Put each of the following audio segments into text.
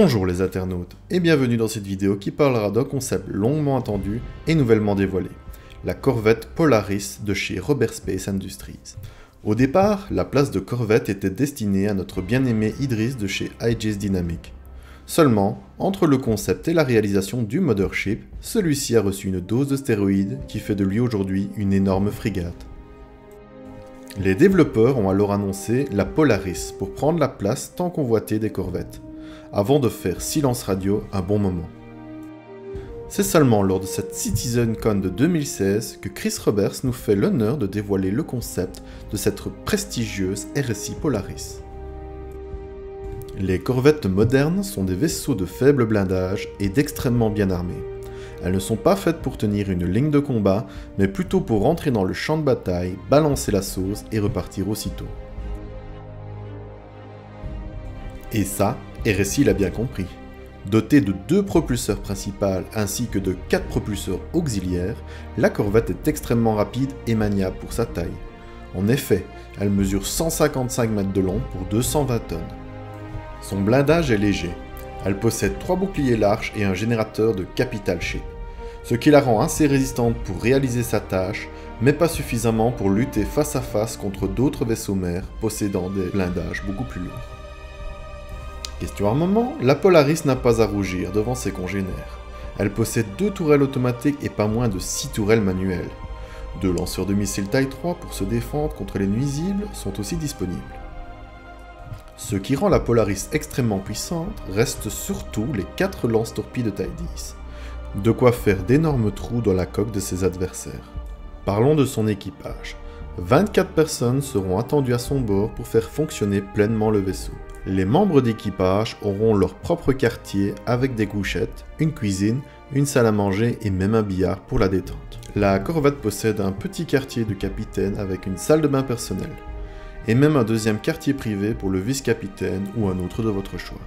Bonjour les internautes et bienvenue dans cette vidéo qui parlera d'un concept longuement attendu et nouvellement dévoilé, la corvette Polaris de chez Robert Space Industries. Au départ, la place de corvette était destinée à notre bien-aimé Idris de chez Aegis Dynamics. Seulement, entre le concept et la réalisation du Mothership, celui-ci a reçu une dose de stéroïdes qui fait de lui aujourd'hui une énorme frégate. Les développeurs ont alors annoncé la Polaris pour prendre la place tant convoitée des corvettes, avant de faire silence radio un bon moment. C'est seulement lors de cette CitizenCon de 2016 que Chris Roberts nous fait l'honneur de dévoiler le concept de cette prestigieuse RSI Polaris. Les corvettes modernes sont des vaisseaux de faible blindage et d'extrêmement bien armés. Elles ne sont pas faites pour tenir une ligne de combat, mais plutôt pour rentrer dans le champ de bataille, balancer la sauce et repartir aussitôt. Et ça, RSI l'a bien compris. Dotée de 2 propulseurs principaux ainsi que de 4 propulseurs auxiliaires, la corvette est extrêmement rapide et maniable pour sa taille. En effet, elle mesure 155 mètres de long pour 220 tonnes. Son blindage est léger. Elle possède 3 boucliers larges et un générateur de capital ship, ce qui la rend assez résistante pour réaliser sa tâche, mais pas suffisamment pour lutter face à face contre d'autres vaisseaux mers possédant des blindages beaucoup plus lourds. Question armement, la Polaris n'a pas à rougir devant ses congénères. Elle possède 2 tourelles automatiques et pas moins de 6 tourelles manuelles. 2 lanceurs de missiles taille 3 pour se défendre contre les nuisibles sont aussi disponibles. Ce qui rend la Polaris extrêmement puissante reste surtout les 4 lance-torpilles de taille 10. De quoi faire d'énormes trous dans la coque de ses adversaires. Parlons de son équipage. 24 personnes seront attendues à son bord pour faire fonctionner pleinement le vaisseau. Les membres d'équipage auront leur propre quartier avec des couchettes, une cuisine, une salle à manger et même un billard pour la détente. La corvette possède un petit quartier de capitaine avec une salle de bain personnelle, et même un deuxième quartier privé pour le vice-capitaine ou un autre de votre choix.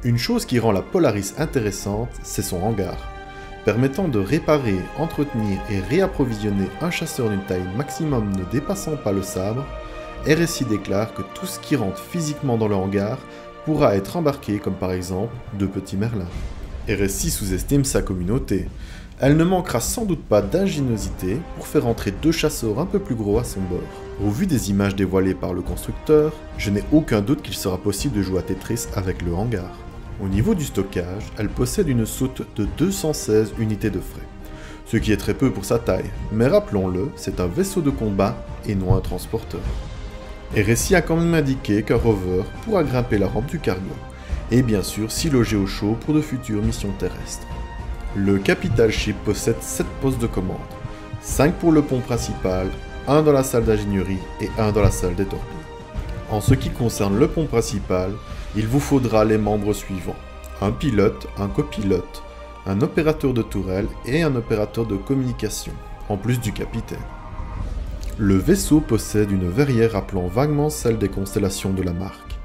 Une chose qui rend la Polaris intéressante, c'est son hangar, permettant de réparer, entretenir et réapprovisionner un chasseur d'une taille maximum ne dépassant pas le sabre. RSI déclare que tout ce qui rentre physiquement dans le hangar pourra être embarqué comme par exemple 2 petits merlins. RSI sous-estime sa communauté. Elle ne manquera sans doute pas d'ingéniosité pour faire entrer 2 chasseurs un peu plus gros à son bord. Au vu des images dévoilées par le constructeur, je n'ai aucun doute qu'il sera possible de jouer à Tetris avec le hangar. Au niveau du stockage, elle possède une soute de 216 unités de frais, ce qui est très peu pour sa taille, mais rappelons-le, c'est un vaisseau de combat et non un transporteur. RSI a quand même indiqué qu'un rover pourra grimper la rampe du cargo, et bien sûr s'y loger au chaud pour de futures missions terrestres. Le Capital Ship possède 7 postes de commande, 5 pour le pont principal, 1 dans la salle d'ingénierie et 1 dans la salle des torpilles. En ce qui concerne le pont principal, il vous faudra les membres suivants: un pilote, un copilote, un opérateur de tourelle et un opérateur de communication, en plus du capitaine. Le vaisseau possède une verrière rappelant vaguement celle des constellations de la marque.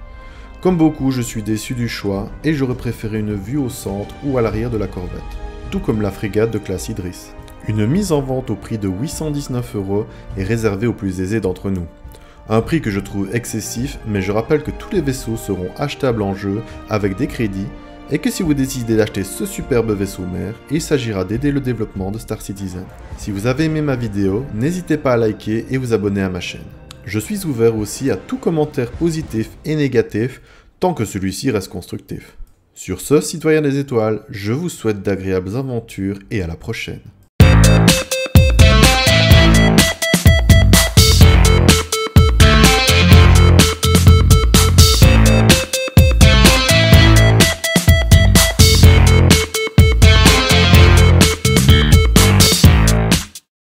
Comme beaucoup, je suis déçu du choix et j'aurais préféré une vue au centre ou à l'arrière de la corvette, tout comme la frégate de classe Idris. Une mise en vente au prix de 819 € est réservée aux plus aisés d'entre nous. Un prix que je trouve excessif, mais je rappelle que tous les vaisseaux seront achetables en jeu avec des crédits, et que si vous décidez d'acheter ce superbe vaisseau mère, il s'agira d'aider le développement de Star Citizen. Si vous avez aimé ma vidéo, n'hésitez pas à liker et vous abonner à ma chaîne. Je suis ouvert aussi à tout commentaire positif et négatif, tant que celui-ci reste constructif. Sur ce, citoyens des étoiles, je vous souhaite d'agréables aventures et à la prochaine.